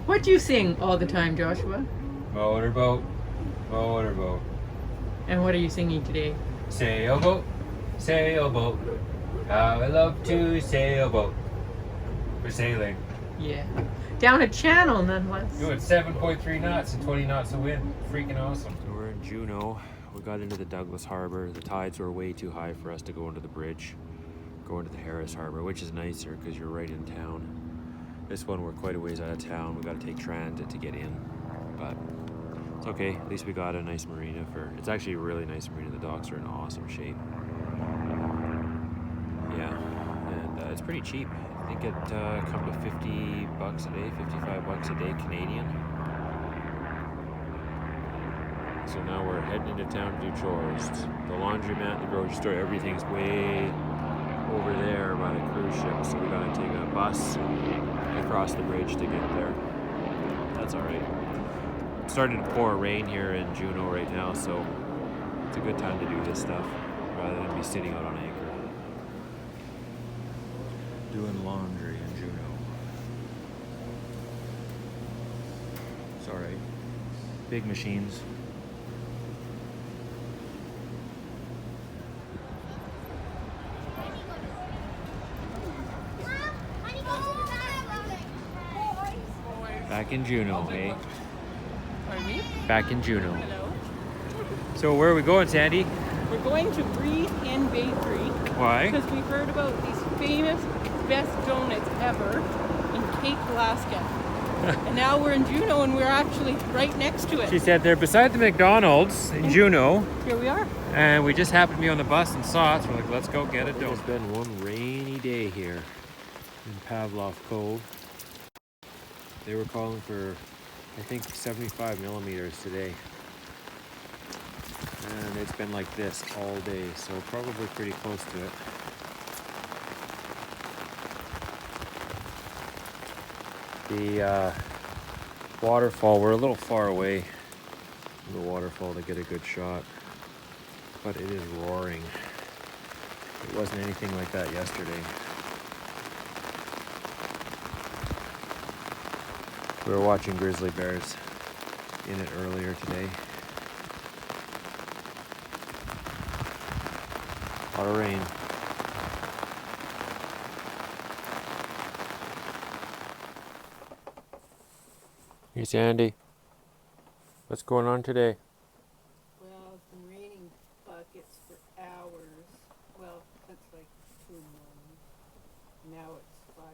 What do you sing all the time, Joshua? Motorboat, motorboat. And what are you singing today? Sailboat, sailboat. How I love to sailboat. We're sailing. Yeah. Down a channel, nonetheless. Doing 7.3 knots and 20 knots of wind. Freaking awesome. So we're in Juneau. We got into the Douglas Harbor. The tides were way too high for us to go into the bridge. Go into the Harris Harbor, which is nicer because you're right in town. This one, we're quite a ways out of town. We got to take transit to get in, but it's okay. At least we got a nice marina for. It's actually a really nice marina. The docks are in awesome shape. Yeah, and it's pretty cheap. I think it come to $50 a day, $55 a day Canadian. So now we're heading into town to do chores. The laundromat, the grocery store, everything's way over there by the cruise ship. So we gotta take a bus across the bridge to get there. That's all right. It's starting to pour rain here in Juneau right now, so it's a good time to do this stuff rather than be sitting out on anchor. Doing laundry in Juneau. It's all right. Big machines. Back in Juneau, hey? Pardon me? Back in Juneau. Hello. So where are we going, Sandy? We're going to Breathe In Bakery Why? because we heard about these famous best donuts ever in Cape, Alaska. And now we're in Juneau and we're actually right next to it. She said they're beside the McDonald's in Juneau. Here we are. And we just happened to be on the bus and saw it, so we're like, let's go get a donut. It's been one rainy day here in Pavlov Cove. They were calling for, I think, 75 millimeters today. And it's been like this all day, so probably pretty close to it. The waterfall, we're a little far away from the waterfall to get a good shot, but it is roaring. It wasn't anything like that yesterday. We were watching grizzly bears in it earlier today. A lot of rain. Hey Sandy, what's going on today? Well, it's been raining buckets for hours. Well, that's like 2 in the morning. Now it's 5.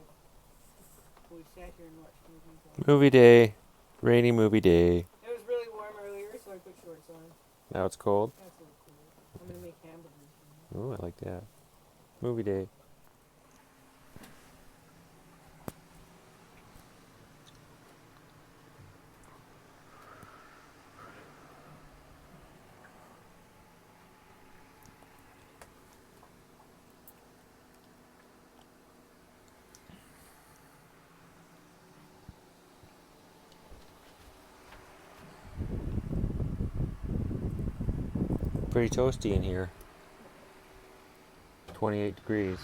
We sat here and watched movies. Movie day. Rainy movie day. It was really warm earlier, so I put shorts on. Now it's cold. That's a little cool. I'm going to make hamburgers. Oh, I like that. Movie day. Pretty toasty in here. 28 degrees.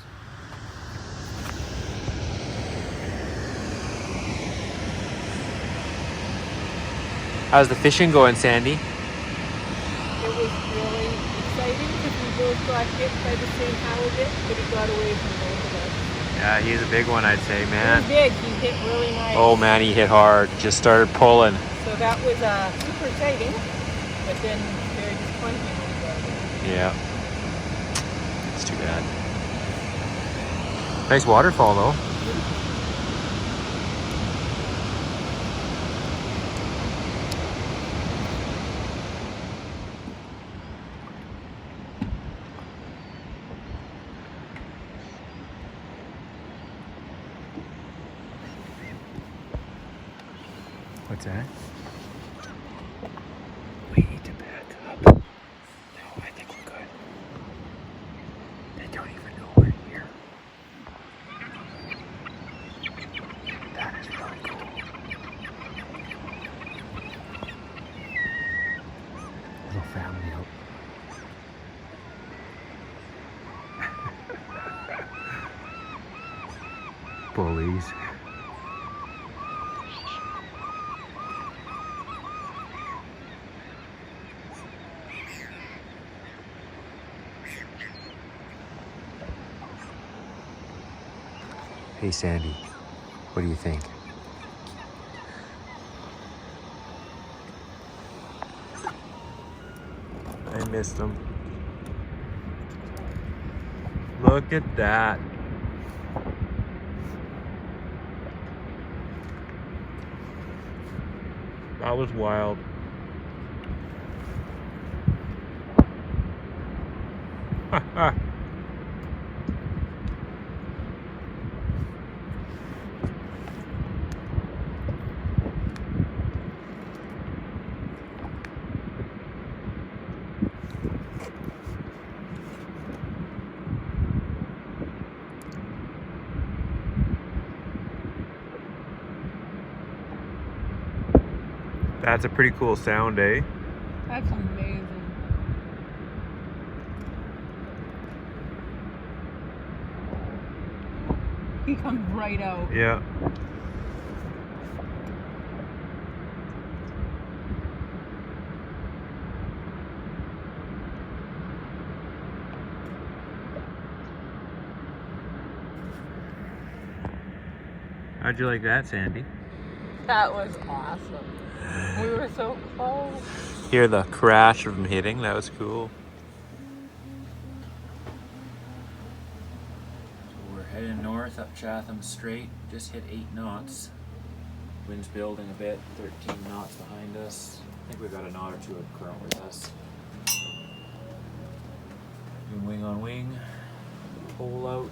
How's the fishing going, Sandy? It was really exciting because we both got hit by the same halibut, but he got away from both of us. Yeah, he's a big one, I'd say, He man. was big. He hit really nice. Oh man, he hit hard. Just started pulling. So that was super exciting, but then very disappointing when he got away. Yeah. It's too bad. Nice waterfall though. What's that? We need to back up. No, I think we're good. They don't even know we're here. That is really cool. Little family out. Bullies. Hey Sandy, what do you think? I missed them. Look at that. That was wild. That's a pretty cool sound, eh? That's amazing. He comes right out. Yeah. How'd you like that, Sandy? That was awesome. We were so close. Hear the crash of them hitting, that was cool. So we're heading north up Chatham Strait, just hit 8 knots. Wind's building a bit, 13 knots behind us. I think we've got a knot or two of current with us. Doing wing on wing, pole out.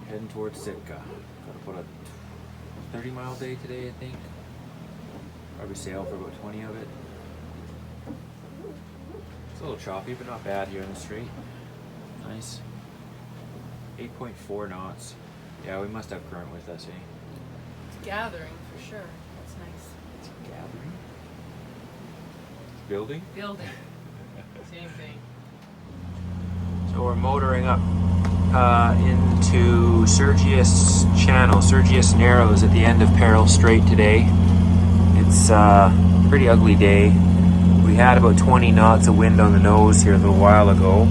Heading towards Sitka. Got about a 30-mile day today, I think. Probably sail for about 20 of it. It's a little choppy, but not bad here in the strait. Nice. 8.4 knots. Yeah, we must have current with us, eh? It's gathering for sure. That's nice. It's gathering. Building? Building. Same thing. So we're motoring up into Sergius Channel, Sergius Narrows at the end of Peril Strait today. It's a pretty ugly day. We had about 20 knots of wind on the nose here a little while ago.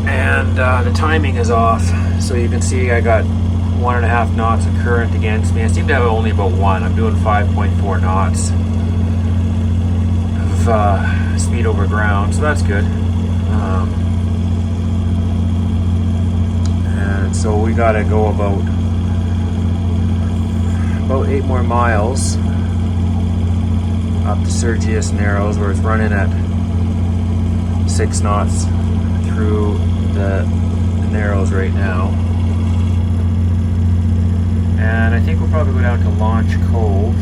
And the timing is off. So you can see I got 1.5 knots of current against me. I seem to have only about 1. I'm doing 5.4 knots of speed over ground, so that's good. And so we gotta go about 8 more miles up to Sergius Narrows, where it's running at 6 knots through the Narrows right now. And I think we'll probably go down to Launch Cove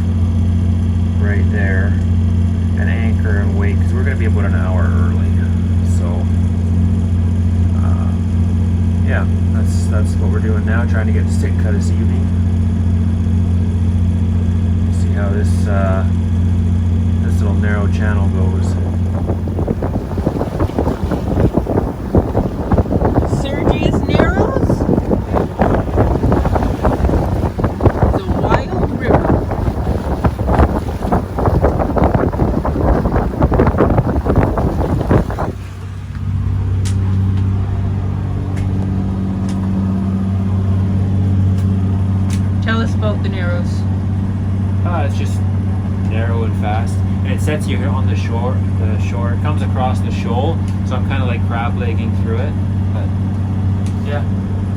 right there and anchor and wait, because we're going to be about an hour early. So yeah, that's what we're doing now, trying to get to Sitka this evening. See how this little narrow channel goes. Sergius Narrows? It's a wild river. Tell us about the Narrows. It's just narrow and fast, and it sets you on the shore. It comes across the shoal, so I'm kind of like crab legging through it. But yeah,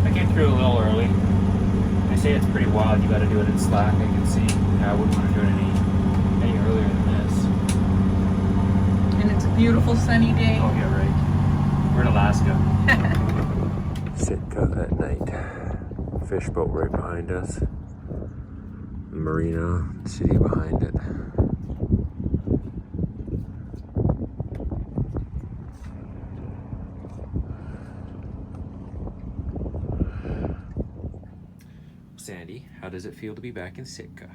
I came through a little early. They say it's pretty wild. You got to do it in slack. I can see. I wouldn't want to do it any earlier than this. And it's a beautiful sunny day. Oh yeah, right. We're in Alaska. Sitka at night. Fish boat right behind us. The marina, the city behind it. Sandy, how does it feel to be back in Sitka?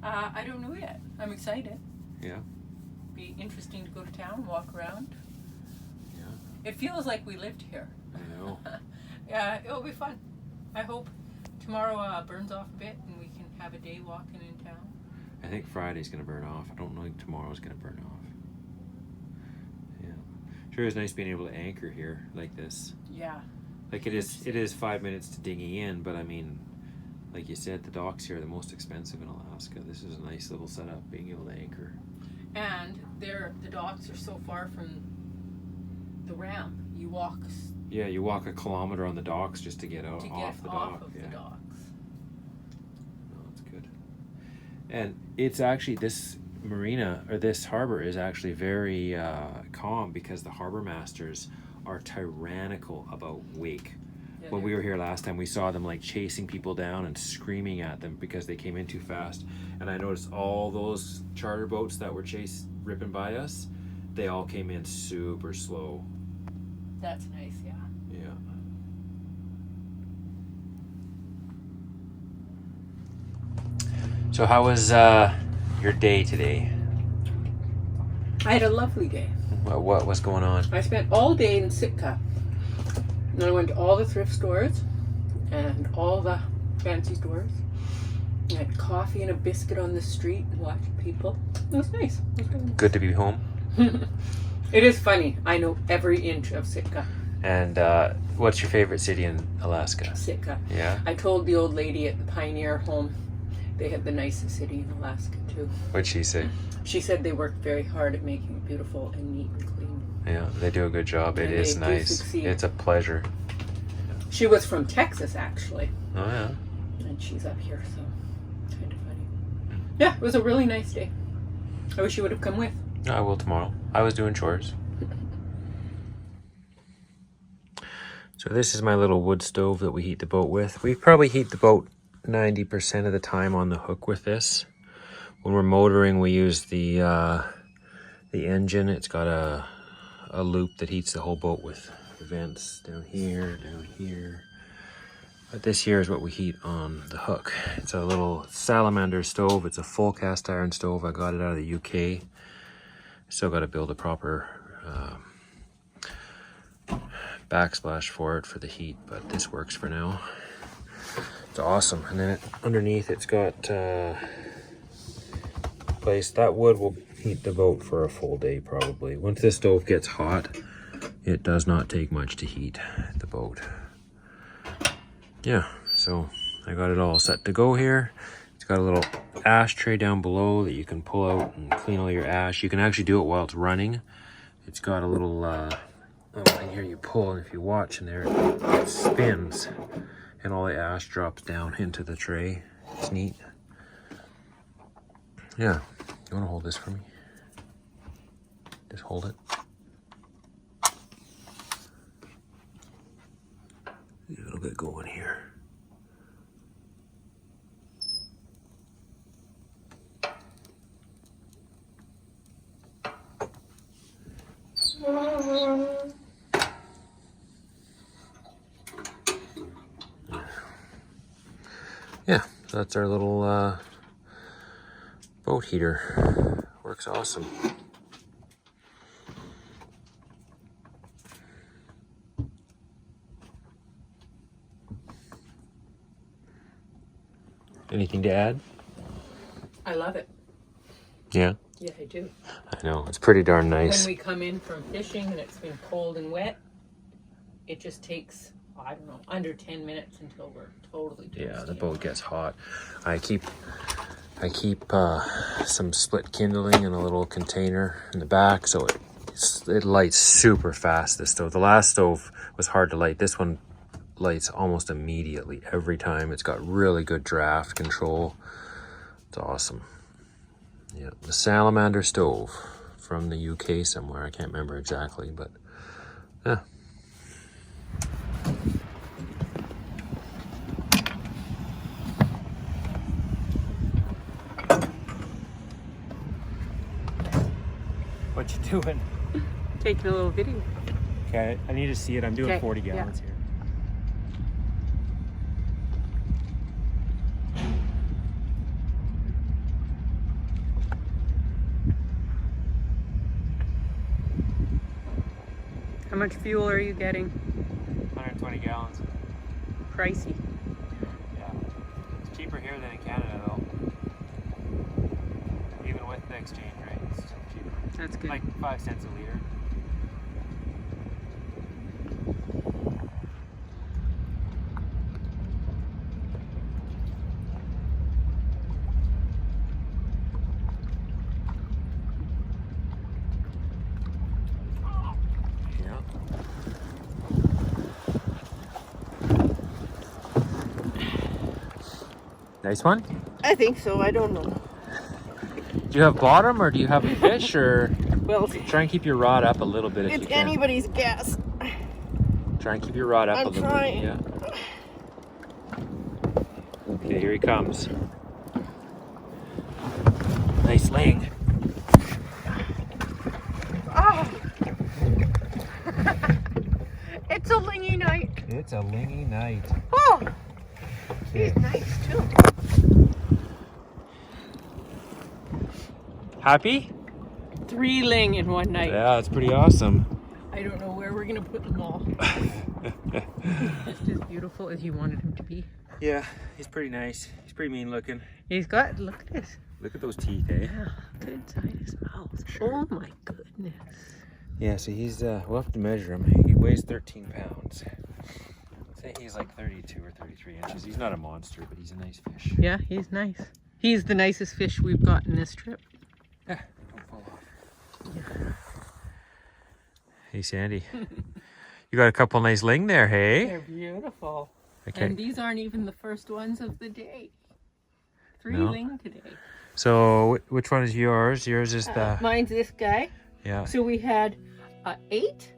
I don't know yet. I'm excited. Yeah? Be interesting to go to town, walk around. Yeah. It feels like we lived here. I know. Yeah, it'll be fun. I hope tomorrow burns off a bit and we can have a day walking in town. I think Friday's going to burn off. I don't think tomorrow's going to burn off. Yeah. Sure, it's nice being able to anchor here like this. Yeah. Like it is 5 minutes to dinghy in, but I mean, like you said, the docks here are the most expensive in Alaska. This is a nice little setup, being able to anchor. And the docks are so far from the ramp. You walk. Yeah, you walk a kilometer on the docks just to get out off the dock. The docks. No, that's good. And it's actually this marina or this harbor is actually very calm because the harbor masters are tyrannical about wake. Yeah, when we were here last time, we saw them like chasing people down and screaming at them because they came in too fast. And I noticed all those charter boats that were ripping by us, they all came in super slow. That's nice, yeah. Yeah. So how was your day today? I had a lovely day. What was going on? I spent all day in Sitka. And I went to all the thrift stores and all the fancy stores. I had coffee and a biscuit on the street and watched people. It was nice. It was really nice. Good to be home. It is funny. I know every inch of Sitka. And what's your favorite city in Alaska? Sitka. Yeah? I told the old lady at the Pioneer home they had the nicest city in Alaska too. What'd she say? She said they worked very hard at making it beautiful and neat and clean. Yeah, they do a good job. It And is they do nice. succeed. It's a pleasure. She was from Texas actually, Oh yeah. and she's up here, so kind of funny. Yeah, it was a really nice day. I wish you would have come with. I will tomorrow. I was doing chores. So this is my little wood stove that we heat the boat with. We probably heat the boat 90% of the time on the hook with this. When we're motoring, we use the engine. It's got a loop that heats the whole boat with vents down here. But this here is what we heat on the hook. It's a little salamander stove. It's a full cast iron stove. I got it out of the UK. Still got to build a proper backsplash for it for the heat, but this works for now. It's awesome. And then underneath it's got place that wood will heat the boat for a full day probably. Once this stove gets hot, it does not take much to heat the boat. Yeah, so I got it all set to go here. It's got a little ashtray down below that you can pull out and clean all your ash. You can actually do it while it's running. It's got a little thing here you pull, and if you watch in there, it spins and all the ash drops down into the tray. It's neat. Yeah, you want to hold this for me? Just hold it. A little bit going here. Yeah, so that's our little boat heater. Works awesome. Anything to add? I love it. Yeah? Yeah, I do. I know, it's pretty darn nice. When we come in from fishing and it's been cold and wet, it just takes, I don't know, under 10 minutes until we're totally toasty. Yeah, the boat gets hot. I keep some split kindling in a little container in the back, so it lights super fast, this stove. The last stove was hard to light. This one lights almost immediately every time. It's got really good draft control. It's awesome. Yeah, the salamander stove from the UK somewhere. I can't remember exactly, but yeah. What you doing? Taking a little video. Okay, I need to see it. I'm doing Okay, 40 gallons here. How much fuel are you getting? 120 gallons. Pricey. Yeah. It's cheaper here than in Canada, though. Even with the exchange rate, it's still cheaper. That's good. Like 5 cents a liter. Nice one? I think so. I don't know. Do you have bottom or do you have a fish or? Well, Try and keep your rod up a little bit if you it's can. anybody's guess. Try and keep your rod up I'm a little trying. bit. Yeah. Okay, here he comes. Nice ling. Oh. It's a lingy night. It's a lingy night. Oh, he's nice too. Happy? 3 ling in one night. Yeah, that's pretty awesome. I don't know where we're gonna put them all. Just as beautiful as you wanted him to be. Yeah, he's pretty nice. He's pretty mean looking. He's got, look at this. Look at those teeth, eh? Yeah, look inside his mouth. Oh my goodness. Yeah, so he's, we'll have to measure him. He weighs 13 pounds. Say he's like 32 or 33 inches. He's not a monster, but he's a nice fish. Yeah, he's nice. He's the nicest fish we've gotten this trip. Yeah, don't fall off. Yeah. Hey, Sandy. You got a couple nice ling there, hey? They're beautiful. Okay. And these aren't even the first ones of the day. 3 No. ling today. So, which one is yours? Yours is the... Mine's this guy. Yeah. So we had 8,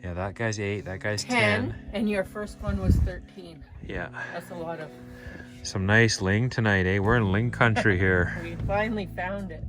Yeah, that guy's 8, that guy's 10, and your first one was 13. Yeah. That's a lot of... Some nice ling tonight, eh? We're in ling country here. We finally found it.